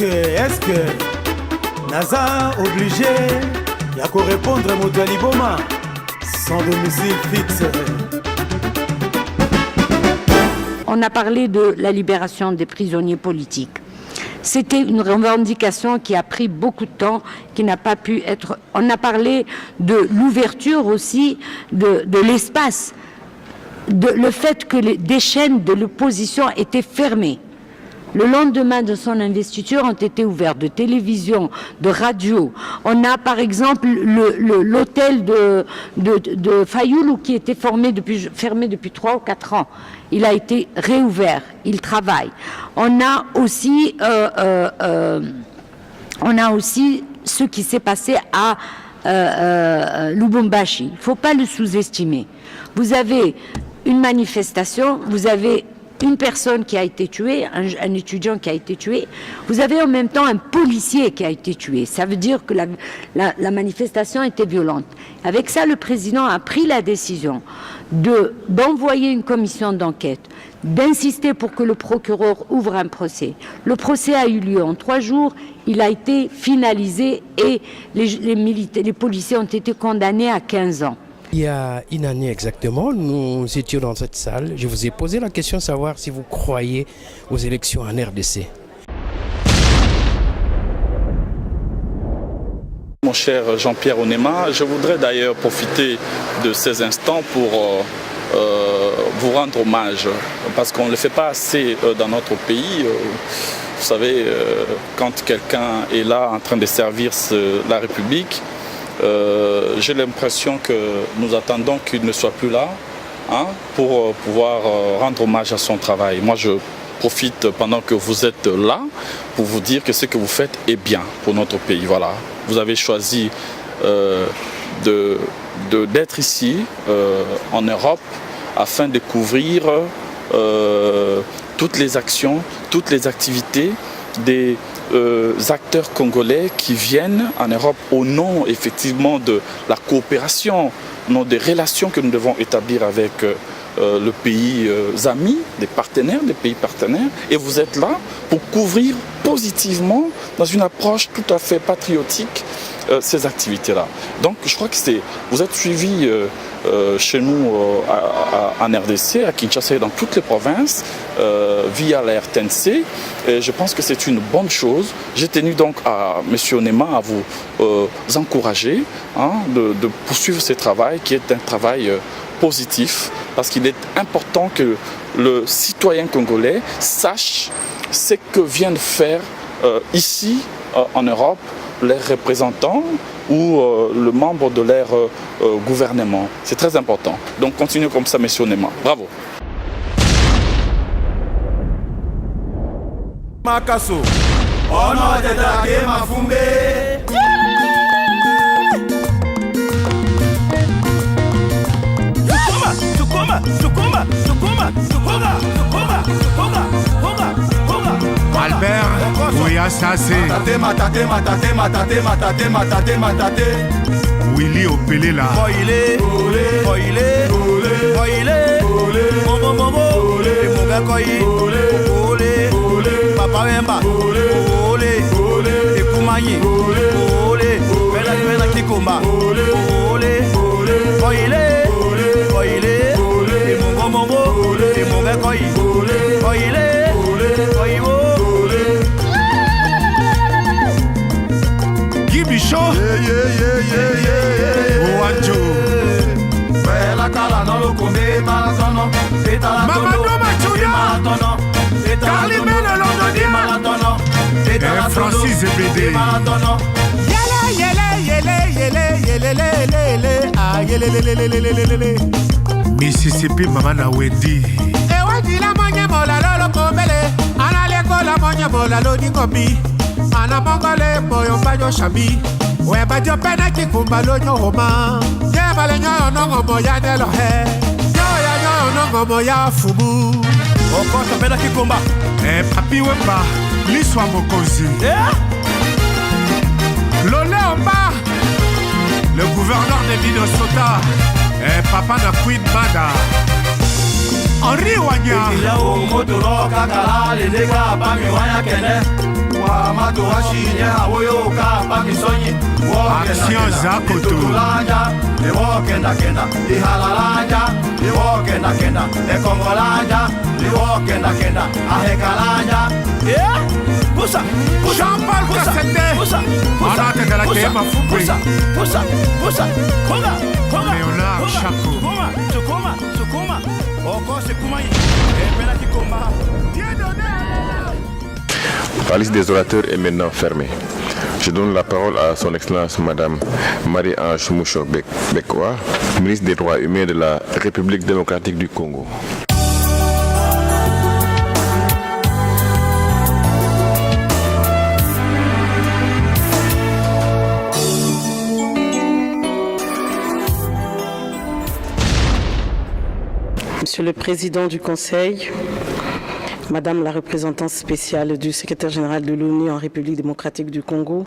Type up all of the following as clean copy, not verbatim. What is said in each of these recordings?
est-ce que Naza obligé à répondre à Moutali Boma sans domicile fixe? On a parlé de la libération des prisonniers politiques. C'était une revendication qui a pris beaucoup de temps, qui n'a pas pu être... On a parlé de l'ouverture aussi de l'espace, le fait que des chaînes de l'opposition étaient fermées. Le lendemain de son investiture ont été ouvertes de télévision, de radio. On a par exemple l'hôtel de Fayoulou qui était fermé depuis 3 ou 4 ans. Il a été réouvert, il travaille. On a aussi ce qui s'est passé à Lubumbashi. Il ne faut pas le sous-estimer. Vous avez une manifestation, vous avez une personne qui a été tuée, un étudiant qui a été tué, vous avez en même temps un policier qui a été tué. Ça veut dire que la manifestation était violente. Avec ça, le président a pris la décision d'envoyer une commission d'enquête, d'insister pour que le procureur ouvre un procès. Le procès a eu lieu en 3 jours, il a été finalisé et les policiers ont été condamnés à 15 ans. Il y a une année exactement, nous étions dans cette salle. Je vous ai posé la question de savoir si vous croyez aux élections en RDC. Mon cher Jean-Pierre Onema, je voudrais d'ailleurs profiter de ces instants pour vous rendre hommage, parce qu'on ne le fait pas assez dans notre pays. Vous savez, quand quelqu'un est là en train de servir la République, j'ai l'impression que nous attendons qu'il ne soit plus là pour pouvoir rendre hommage à son travail. Moi, je profite pendant que vous êtes là pour vous dire que ce que vous faites est bien pour notre pays. Voilà. Vous avez choisi d'être ici en Europe afin de couvrir toutes les actions, toutes les activités des acteurs congolais qui viennent en Europe au nom effectivement de la coopération, au nom des relations que nous devons établir avec le pays amis, des pays partenaires, et vous êtes là pour couvrir positivement, dans une approche tout à fait patriotique, ces activités-là. Donc je crois que vous êtes suivis chez nous en RDC, à Kinshasa et dans toutes les provinces, via la RTNC, et je pense que c'est une bonne chose. J'ai tenu donc à M. Onema à vous encourager de poursuivre ce travail qui est un travail positif, parce qu'il est important que le citoyen congolais sache ce que viennent faire ici en Europe les représentants ou le membre de leur gouvernement. C'est très important. Donc continuez comme ça, M. Onema. Bravo. Makasso. Oh non, t'es dragué, ma fumbe. Albert Oyassase Willy Opelela Papa Wemba Ekumanyi Bela Kikomba Gibicho Owanjo Mamadou Machuya Carlimène Londonien Francis Ebede Mississippi Mama na Wendy Ewaji la monye mola lolo kombele Analeko la monye mola lodi kombi Ana mongole boyo bayo shabi Weba jo pena kikumba lonyo homa Yeba le nyoyo nongo moya nelo he Nyoyo nongo moya fubu Okota pena kikumba Papi Wemba Liswa Mokozi Lolé Omba Le gouverneur de Minnesota Papa na Queen Mada Henri Wanya Action Zakoto. Jean-Paul Kassende. Anate de la Kema Foubre. Léonard Chaco. La liste des orateurs est maintenant fermée. Je donne la parole à son Excellence Madame Marie-Ange Moucho-Bekwa, ministre des Droits humains de la République démocratique du Congo. Monsieur le Président du Conseil, Madame la représentante spéciale du secrétaire général de l'ONU en République démocratique du Congo,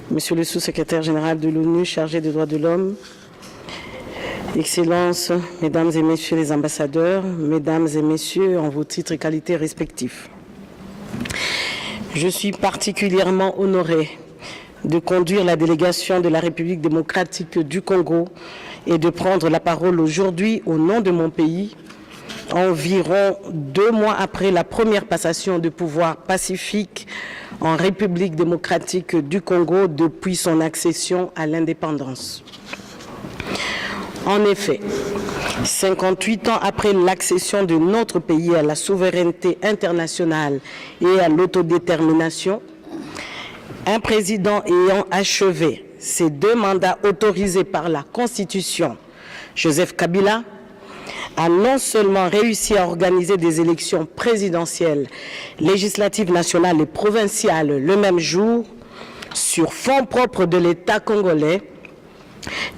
Monsieur le sous-secrétaire général de l'ONU chargé des droits de l'homme, Excellences, Mesdames et Messieurs les ambassadeurs, Mesdames et Messieurs en vos titres et qualités respectifs. Je suis particulièrement honoré de conduire la délégation de la République démocratique du Congo et de prendre la parole aujourd'hui au nom de mon pays, environ 2 mois après la première passation de pouvoir pacifique en République démocratique du Congo depuis son accession à l'indépendance. En effet, 58 ans après l'accession de notre pays à la souveraineté internationale et à l'autodétermination, un président ayant achevé ses 2 mandats autorisés par la Constitution, Joseph Kabila, a non seulement réussi à organiser des élections présidentielles, législatives nationales et provinciales le même jour, sur fonds propres de l'État congolais,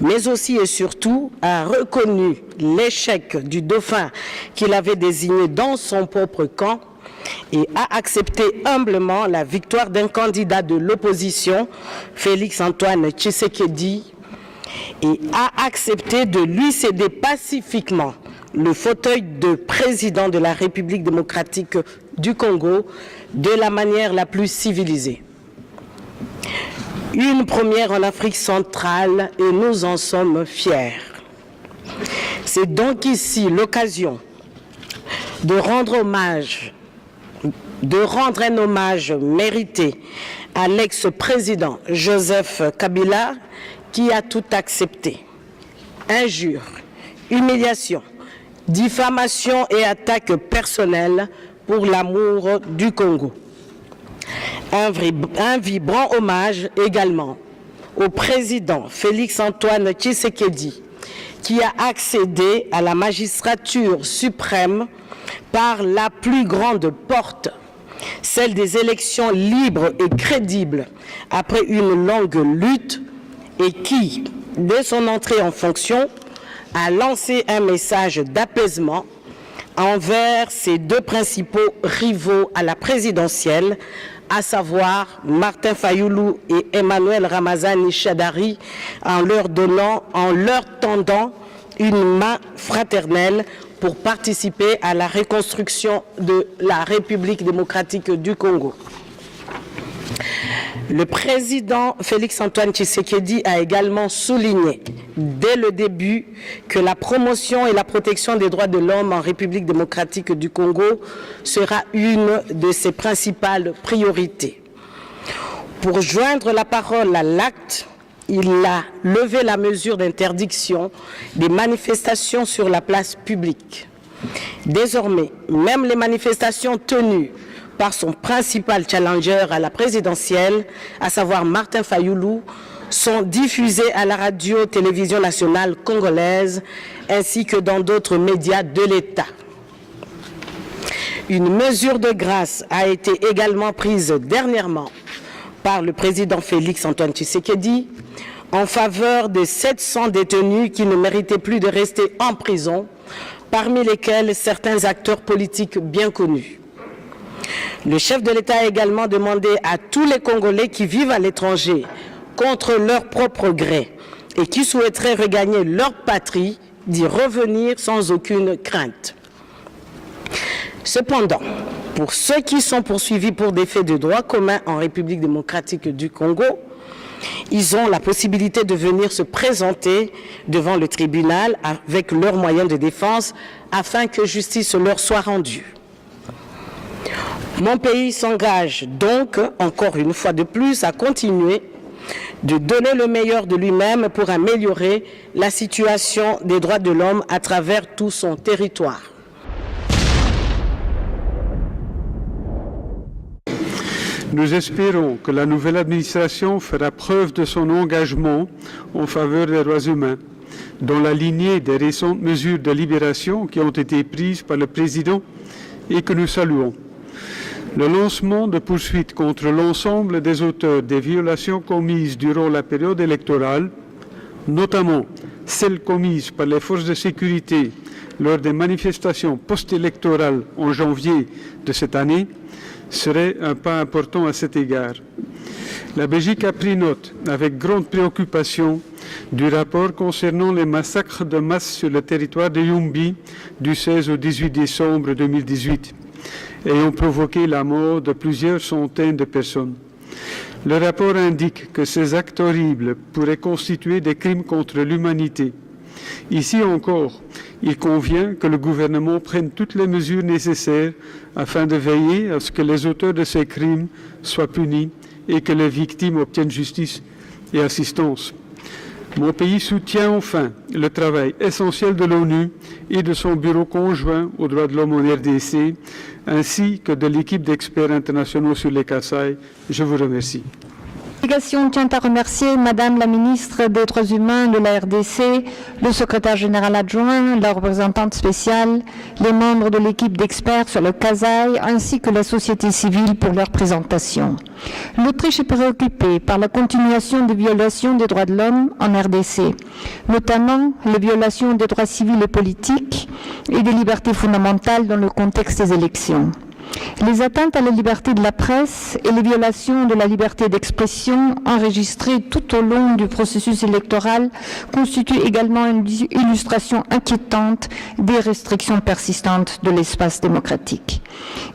mais aussi et surtout a reconnu l'échec du dauphin qu'il avait désigné dans son propre camp et a accepté humblement la victoire d'un candidat de l'opposition, Félix-Antoine Tshisekedi, et a accepté de lui céder pacifiquement le fauteuil de président de la République démocratique du Congo de la manière la plus civilisée. Une première en Afrique centrale et nous en sommes fiers. C'est donc ici l'occasion de rendre un hommage mérité à l'ex-président Joseph Kabila qui a tout accepté. Injures, humiliations, diffamation et attaques personnelles pour l'amour du Congo. Un vibrant hommage également au président Félix-Antoine Tshisekedi qui a accédé à la magistrature suprême par la plus grande porte, celle des élections libres et crédibles après une longue lutte et qui, dès son entrée en fonction, a lancé un message d'apaisement envers ses 2 principaux rivaux à la présidentielle, à savoir Martin Fayoulou et Emmanuel Ramazani Shadari, en leur tendant une main fraternelle pour participer à la reconstruction de la République démocratique du Congo. Le président Félix-Antoine Tshisekedi a également souligné dès le début que la promotion et la protection des droits de l'homme en République démocratique du Congo sera une de ses principales priorités. Pour joindre la parole à l'acte, il a levé la mesure d'interdiction des manifestations sur la place publique. Désormais, même les manifestations tenues par son principal challenger à la présidentielle, à savoir Martin Fayoulou, sont diffusées à la radio-télévision nationale congolaise ainsi que dans d'autres médias de l'État. Une mesure de grâce a été également prise dernièrement par le président Félix-Antoine Tshisekedi en faveur de 700 détenus qui ne méritaient plus de rester en prison, parmi lesquels certains acteurs politiques bien connus. Le chef de l'État a également demandé à tous les Congolais qui vivent à l'étranger contre leur propre gré et qui souhaiteraient regagner leur patrie d'y revenir sans aucune crainte. Cependant, Pour ceux qui sont poursuivis pour des faits de droit commun en République démocratique du Congo, ils ont la possibilité de venir se présenter devant le tribunal avec leurs moyens de défense afin que justice leur soit rendue. Mon pays s'engage donc, encore une fois de plus, à continuer de donner le meilleur de lui-même pour améliorer la situation des droits de l'homme à travers tout son territoire. Nous espérons que la nouvelle administration fera preuve de son engagement en faveur des droits humains, dans la lignée des récentes mesures de libération qui ont été prises par le président et que nous saluons. Le lancement de poursuites contre l'ensemble des auteurs des violations commises durant la période électorale, notamment celles commises par les forces de sécurité lors des manifestations post-électorales en janvier de cette année, serait un pas important à cet égard. La Belgique a pris note avec grande préoccupation du rapport concernant les massacres de masse sur le territoire de Yumbi du 16 au 18 décembre 2018, ayant provoqué la mort de plusieurs centaines de personnes. Le rapport indique que ces actes horribles pourraient constituer des crimes contre l'humanité. Ici encore, il convient que le gouvernement prenne toutes les mesures nécessaires afin de veiller à ce que les auteurs de ces crimes soient punis et que les victimes obtiennent justice et assistance. Mon pays soutient enfin le travail essentiel de l'ONU et de son bureau conjoint aux droits de l'homme en RDC, ainsi que de l'équipe d'experts internationaux sur les Kasaï. Je vous remercie. La délégation tient à remercier Madame la ministre des Droits humains de la RDC, le secrétaire général adjoint, la représentante spéciale, les membres de l'équipe d'experts sur le Kasaï, ainsi que la société civile pour leur présentation. L'Autriche est préoccupée par la continuation des violations des droits de l'homme en RDC, notamment les violations des droits civils et politiques et des libertés fondamentales dans le contexte des élections. Les atteintes à la liberté de la presse et les violations de la liberté d'expression enregistrées tout au long du processus électoral constituent également une illustration inquiétante des restrictions persistantes de l'espace démocratique.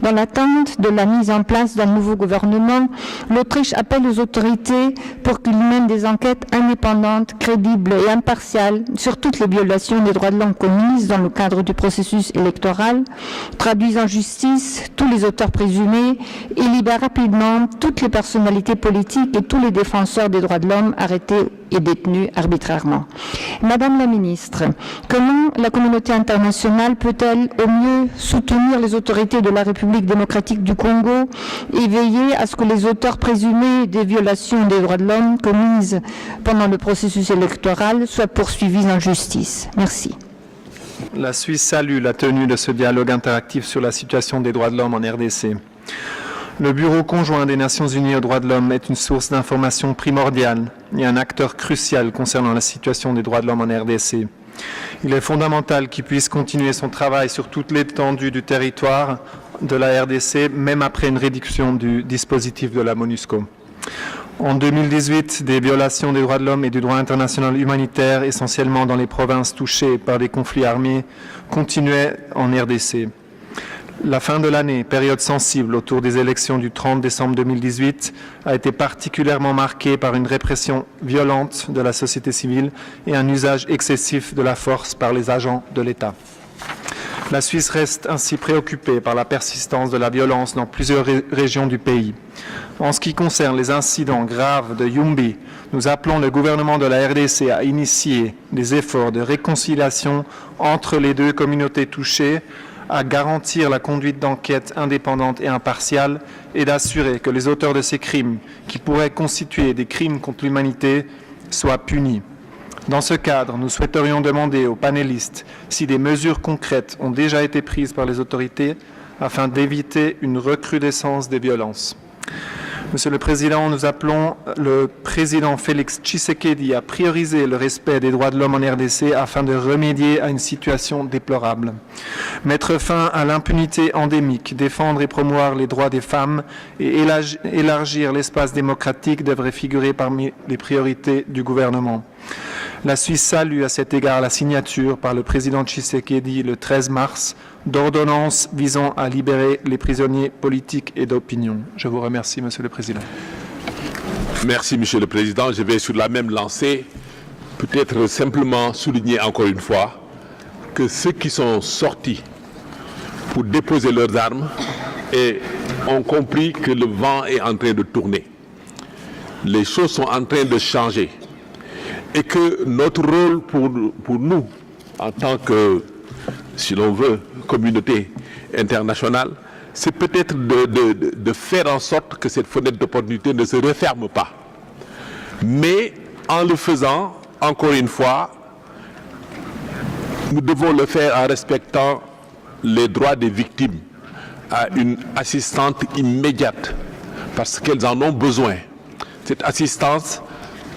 Dans l'attente de la mise en place d'un nouveau gouvernement, l'Autriche appelle aux autorités pour qu'ils mènent des enquêtes indépendantes, crédibles et impartiales sur toutes les violations des droits de l'homme commises dans le cadre du processus électoral, traduisent en justice tous les auteurs présumés et libèrent rapidement toutes les personnalités politiques et tous les défenseurs des droits de l'homme arrêtés et détenus arbitrairement. Madame la ministre, comment la communauté internationale peut-elle au mieux soutenir les autorités de la République démocratique du Congo et veiller à ce que les auteurs présumés des violations des droits de l'homme commises pendant le processus électoral soient poursuivis en justice? Merci. La Suisse salue la tenue de ce dialogue interactif sur la situation des droits de l'homme en RDC. Le Bureau conjoint des Nations Unies aux droits de l'homme est une source d'information primordiale et un acteur crucial concernant la situation des droits de l'homme en RDC. Il est fondamental qu'il puisse continuer son travail sur toute l'étendue du territoire de la RDC, même après une réduction du dispositif de la MONUSCO. En 2018, des violations des droits de l'homme et du droit international humanitaire, essentiellement dans les provinces touchées par des conflits armés, continuaient en RDC. La fin de l'année, période sensible autour des élections du 30 décembre 2018, a été particulièrement marquée par une répression violente de la société civile et un usage excessif de la force par les agents de l'État. La Suisse reste ainsi préoccupée par la persistance de la violence dans plusieurs régions du pays. En ce qui concerne les incidents graves de Yumbi, nous appelons le gouvernement de la RDC à initier des efforts de réconciliation entre les deux communautés touchées, à garantir la conduite d'enquêtes indépendantes et impartiales et d'assurer que les auteurs de ces crimes, qui pourraient constituer des crimes contre l'humanité, soient punis. Dans ce cadre, nous souhaiterions demander aux panélistes si des mesures concrètes ont déjà été prises par les autorités afin d'éviter une recrudescence des violences. Monsieur le Président, nous appelons le Président Félix Tshisekedi à prioriser le respect des droits de l'homme en RDC afin de remédier à une situation déplorable. Mettre fin à l'impunité endémique, défendre et promouvoir les droits des femmes et élargir l'espace démocratique devraient figurer parmi les priorités du gouvernement. La Suisse salue à cet égard la signature par le président Tshisekedi le 13 mars d'ordonnances visant à libérer les prisonniers politiques et d'opinion. Je vous remercie, Monsieur le Président. Merci, Monsieur le Président. Je vais sur la même lancée peut-être simplement souligner encore une fois que ceux qui sont sortis pour déposer leurs armes ont compris que le vent est en train de tourner. Les choses sont en train de changer. Et que notre rôle pour nous, en tant que, si l'on veut, communauté internationale, c'est peut-être de faire en sorte que cette fenêtre d'opportunité ne se referme pas. Mais en le faisant, encore une fois, nous devons le faire en respectant les droits des victimes à une assistance immédiate, parce qu'elles en ont besoin. Cette assistance,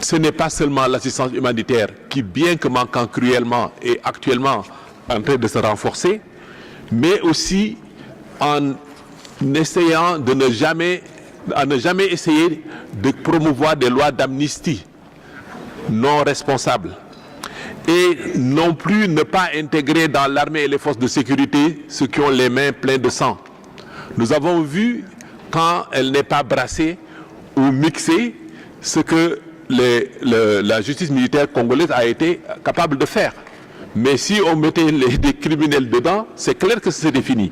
ce n'est pas seulement l'assistance humanitaire qui, bien que manquant cruellement, est actuellement en train de se renforcer, mais aussi en essayant de ne jamais essayer de promouvoir des lois d'amnistie non responsables et non plus ne pas intégrer dans l'armée et les forces de sécurité ceux qui ont les mains pleines de sang. Nous avons vu, quand elle n'est pas brassée ou mixée, ce que la justice militaire congolaise a été capable de faire. Mais si on mettait des criminels dedans, c'est clair que c'est défini.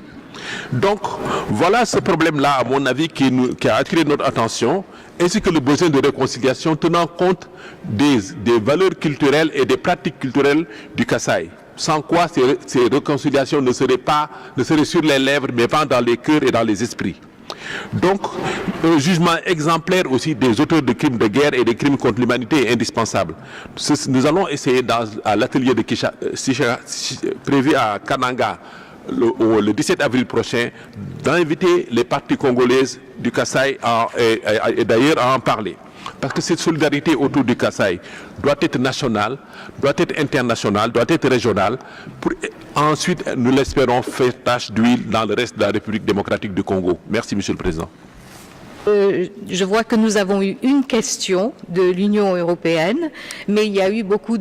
Donc, voilà ce problème-là, à mon avis, qui a attiré notre attention, ainsi que le besoin de réconciliation tenant compte des valeurs culturelles et des pratiques culturelles du Kasaï. Sans quoi ces réconciliations ne seraient sur les lèvres, mais pas dans les cœurs et dans les esprits. Donc, un jugement exemplaire aussi des auteurs de crimes de guerre et des crimes contre l'humanité est indispensable. Nous allons essayer à l'atelier de prévu à Kananga le 17 avril prochain d'inviter les parties congolaises du Kasaï et d'ailleurs à en parler. Parce que cette solidarité autour du Kasaï doit être nationale, doit être internationale, doit être régionale, pour ensuite, nous l'espérons, faire tache d'huile dans le reste de la République démocratique du Congo. Merci, Monsieur le Président. Je vois que nous avons eu une question de l'Union européenne, mais il y a eu beaucoup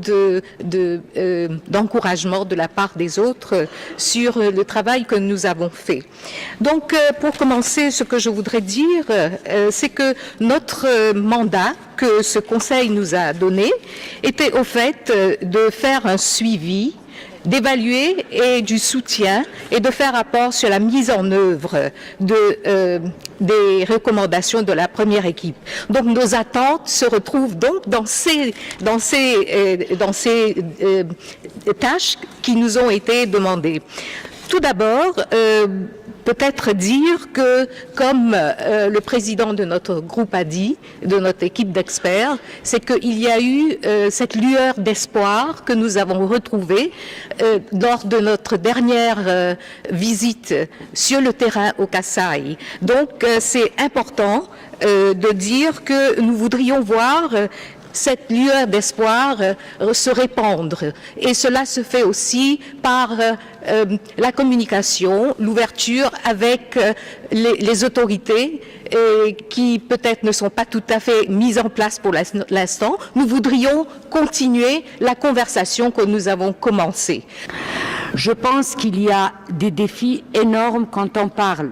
d'encouragement de la part des autres sur le travail que nous avons fait. Donc, pour commencer, ce que je voudrais dire, c'est que notre mandat que ce Conseil nous a donné était au fait de faire un suivi, d'évaluer et du soutien et de faire rapport sur la mise en œuvre des recommandations de la première équipe. Donc nos attentes se retrouvent donc dans ces tâches qui nous ont été demandées. Tout d'abord, peut-être dire que, comme le président de notre groupe a dit, de notre équipe d'experts, c'est qu'il y a eu cette lueur d'espoir que nous avons retrouvée lors de notre dernière visite sur le terrain au Kasaï. Donc, c'est important de dire que nous voudrions voir cette lueur d'espoir se répandre. Et cela se fait aussi par la communication, l'ouverture avec les autorités qui peut-être ne sont pas tout à fait mises en place pour l'instant. Nous voudrions continuer la conversation que nous avons commencée. Je pense qu'il y a des défis énormes quand on parle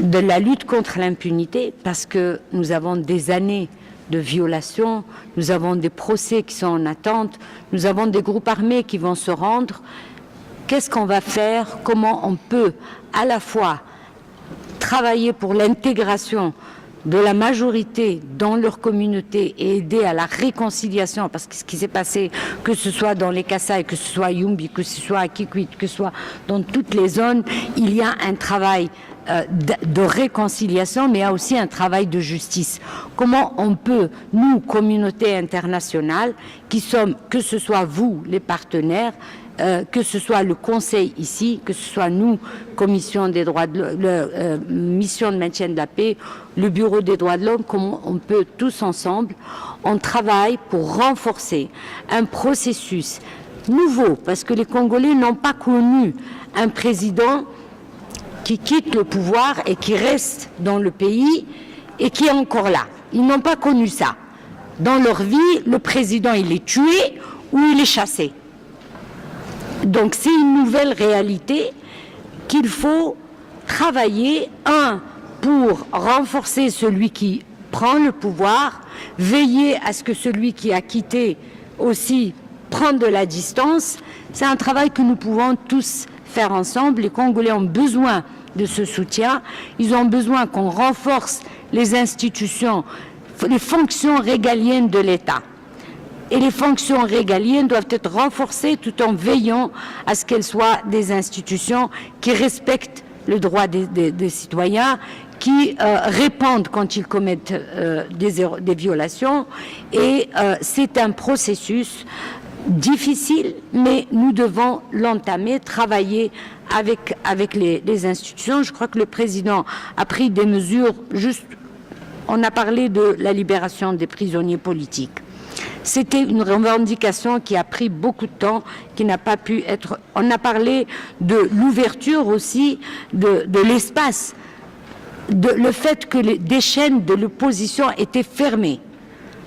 de la lutte contre l'impunité, parce que nous avons des années de violations, nous avons des procès qui sont en attente, nous avons des groupes armés qui vont se rendre. Qu'est-ce qu'on va faire? Comment on peut à la fois travailler pour l'intégration de la majorité dans leur communauté et aider à la réconciliation, parce que ce qui s'est passé, que ce soit dans les Kasaï, que ce soit à Yumbi, que ce soit à Kikwit, que ce soit dans toutes les zones, il y a un travail de réconciliation, mais il y a aussi un travail de justice. Comment on peut, nous, communauté internationale, qui sommes, que ce soit vous, les partenaires, que ce soit le Conseil ici, que ce soit nous, Commission des droits de mission de maintien de la paix, le Bureau des droits de l'homme, comment on peut tous ensemble, on travaille pour renforcer un processus nouveau, parce que les Congolais n'ont pas connu un président qui quitte le pouvoir et qui reste dans le pays et qui est encore là. Ils n'ont pas connu ça. dans leur vie, le président il est tué ou il est chassé. Donc c'est une nouvelle réalité qu'il faut travailler, pour renforcer celui qui prend le pouvoir, veiller à ce que celui qui a quitté aussi prenne de la distance. C'est un travail que nous pouvons tous faire ensemble. Les Congolais ont besoin de ce soutien. Ils ont besoin qu'on renforce les institutions, les fonctions régaliennes de l'État. Et les fonctions régaliennes doivent être renforcées tout en veillant à ce qu'elles soient des institutions qui respectent le droit des citoyens, qui répondent quand ils commettent des violations. Et c'est un processus difficile, mais nous devons l'entamer, travailler avec les institutions. Je crois que le président a pris des mesures, on a parlé de la libération des prisonniers politiques. C'était une revendication qui a pris beaucoup de temps, qui n'a pas pu être... On a parlé de l'ouverture aussi de l'espace, le fait que des chaînes de l'opposition étaient fermées.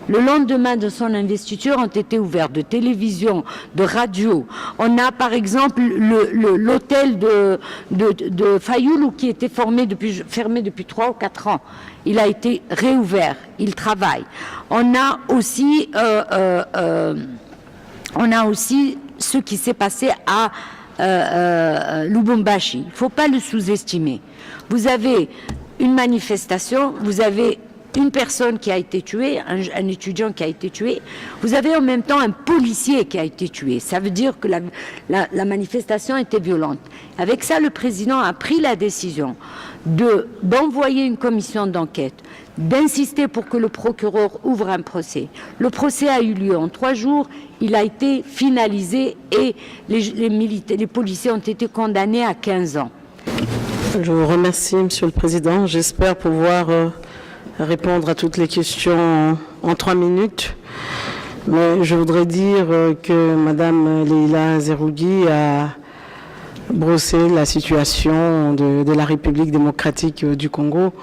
Le lendemain de son investiture ont été ouverts de télévision, de radio. On a par exemple l'hôtel de Fayoulou qui était fermé depuis 3 ou 4 ans. Il a été réouvert, il travaille. On a aussi ce qui s'est passé à Lubumbashi. Il ne faut pas le sous-estimer. Vous avez une manifestation, vous avez une personne qui a été tuée, un étudiant qui a été tué, vous avez en même temps un policier qui a été tué. Ça veut dire que la manifestation était violente. Avec ça, le président a pris la décision d'envoyer une commission d'enquête, d'insister pour que le procureur ouvre un procès. Le procès a eu lieu en 3 jours, il a été finalisé et les policiers ont été condamnés à 15 ans. Je vous remercie, Monsieur le Président. J'espère pouvoir répondre à toutes les questions en 3 minutes. Mais je voudrais dire que Madame Leila Zerougui a brossé la situation de la République démocratique du Congo,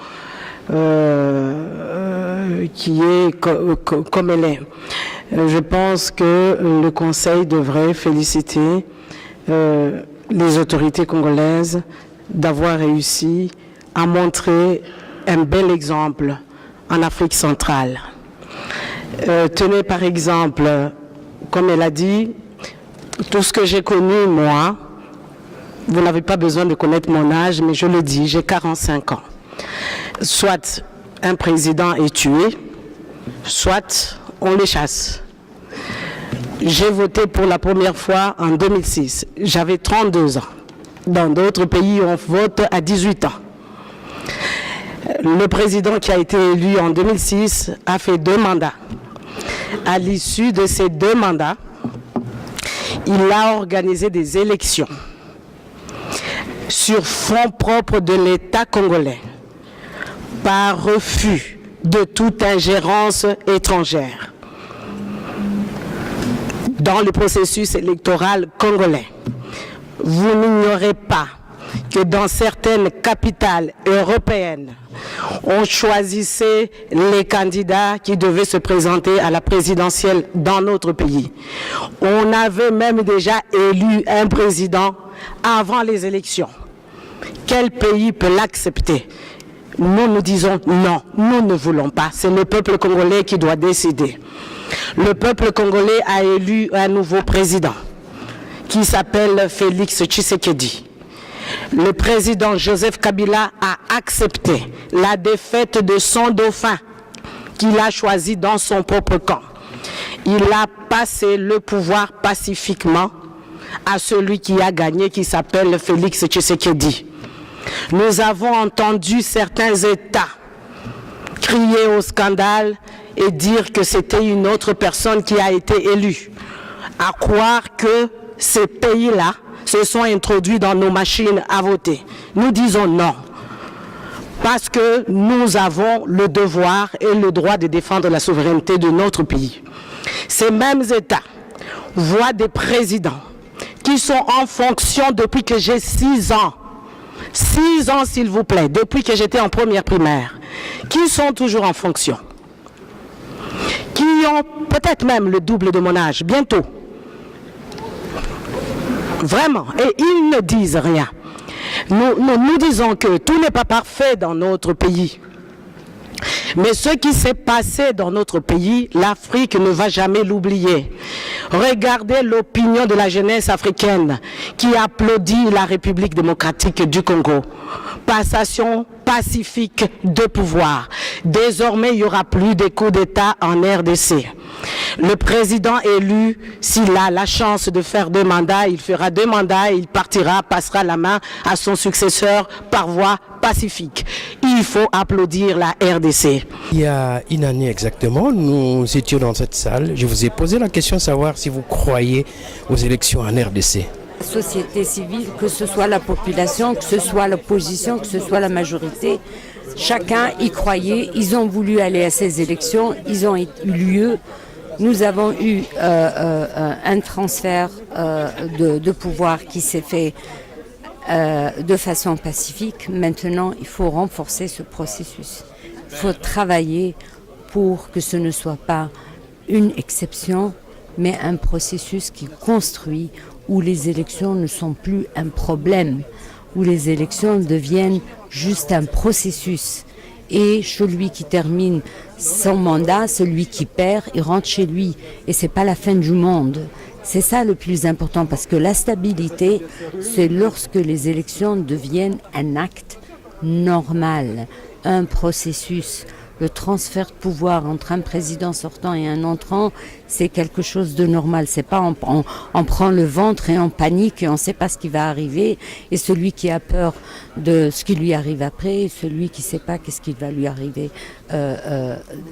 qui est comme elle est. Je pense que le Conseil devrait féliciter les autorités congolaises d'avoir réussi à montrer un bel exemple en Afrique centrale. Tenez par exemple, comme elle a dit, tout ce que j'ai connu moi, vous n'avez pas besoin de connaître mon âge, mais je le dis, j'ai 45 ans. Soit un président est tué, soit on les chasse. J'ai voté pour la première fois en 2006, j'avais 32 ans. Dans d'autres pays, on vote à 18 ans. Le président qui a été élu en 2006 a fait 2 mandats. À l'issue de ces 2 mandats, il a organisé des élections sur fonds propres de l'État congolais, par refus de toute ingérence étrangère dans le processus électoral congolais. Vous n'ignorez pas que dans certaines capitales européennes, on choisissait les candidats qui devaient se présenter à la présidentielle dans notre pays. On avait même déjà élu un président avant les élections. Quel pays peut l'accepter? Nous, nous disons non, nous ne voulons pas. C'est le peuple congolais qui doit décider. Le peuple congolais a élu un nouveau président qui s'appelle Félix Tshisekedi. Le président Joseph Kabila a accepté la défaite de son dauphin qu'il a choisi dans son propre camp. Il a passé le pouvoir pacifiquement à celui qui a gagné, qui s'appelle Félix Tshisekedi. Nous avons entendu certains États crier au scandale et dire que c'était une autre personne qui a été élue. À croire que ces pays-là se sont introduits dans nos machines à voter. Nous disons non, parce que nous avons le devoir et le droit de défendre la souveraineté de notre pays. Ces mêmes États voient des présidents qui sont en fonction depuis que j'ai 6 ans. 6 ans, s'il vous plaît, depuis que j'étais en première primaire, qui sont toujours en fonction, qui ont peut-être même le double de mon âge, bientôt. Vraiment, et ils ne disent rien. Nous disons que tout n'est pas parfait dans notre pays. Mais ce qui s'est passé dans notre pays, l'Afrique ne va jamais l'oublier. Regardez l'opinion de la jeunesse africaine qui applaudit la République démocratique du Congo. Passation pacifique de pouvoir. Désormais, il n'y aura plus de coups d'État en RDC. Le président élu, s'il a la chance de faire 2 mandats, il fera 2 mandats et il partira, passera la main à son successeur par voie pacifique. Il faut applaudir la RDC. Il y a une année exactement, nous étions dans cette salle. Je vous ai posé la question de savoir si vous croyez aux élections en RDC. La société civile, que ce soit la population, que ce soit l'opposition, que ce soit la majorité, chacun y croyait. Ils ont voulu aller à ces élections, ils ont eu lieu. Nous avons eu un transfert de pouvoir qui s'est fait de façon pacifique. Maintenant, il faut renforcer ce processus. Il faut travailler pour que ce ne soit pas une exception, mais un processus qui construit, où les élections ne sont plus un problème, où les élections deviennent juste un processus. Et celui qui termine son mandat, celui qui perd, il rentre chez lui. Et c'est pas la fin du monde. C'est ça le plus important, parce que la stabilité, c'est lorsque les élections deviennent un acte normal, un processus. Le transfert de pouvoir entre un président sortant et un entrant, c'est quelque chose de normal. C'est pas on prend le ventre et on panique et on ne sait pas ce qui va arriver. Et celui qui a peur de ce qui lui arrive après, et celui qui ne sait pas qu'est-ce qui va lui arriver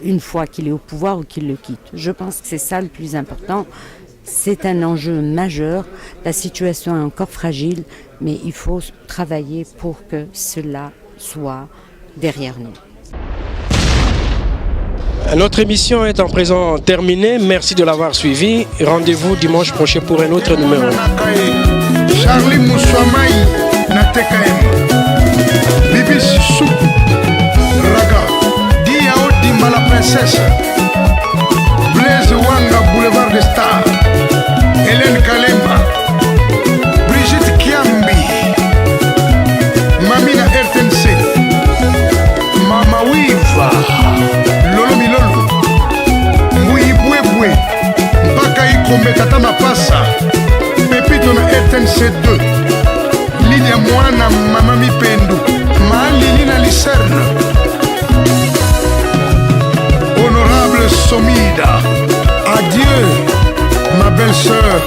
une fois qu'il est au pouvoir ou qu'il le quitte. Je pense que c'est ça le plus important. C'est un enjeu majeur. La situation est encore fragile, mais il faut travailler pour que cela soit derrière nous. Notre émission est en présent terminée. Merci de l'avoir suivi. Rendez-vous dimanche prochain pour un autre numéro. Charlie Moussoamaï Natekaem Bibi Soukou Raga Diao Dimba la princesse Blaise Wanga Boulevard des Stars Hélène Kalemba Brigitte Kiambi Mamina RTNC Mama Wiva Lolo Milolo Mbui Bwebwe Mpaka Ikombe Tata Mapasa Pepito na RTNC 2 Linia Mwana Mama Mipendu Malili na Lucerne Honorable Somida Adieu ma belle-sœur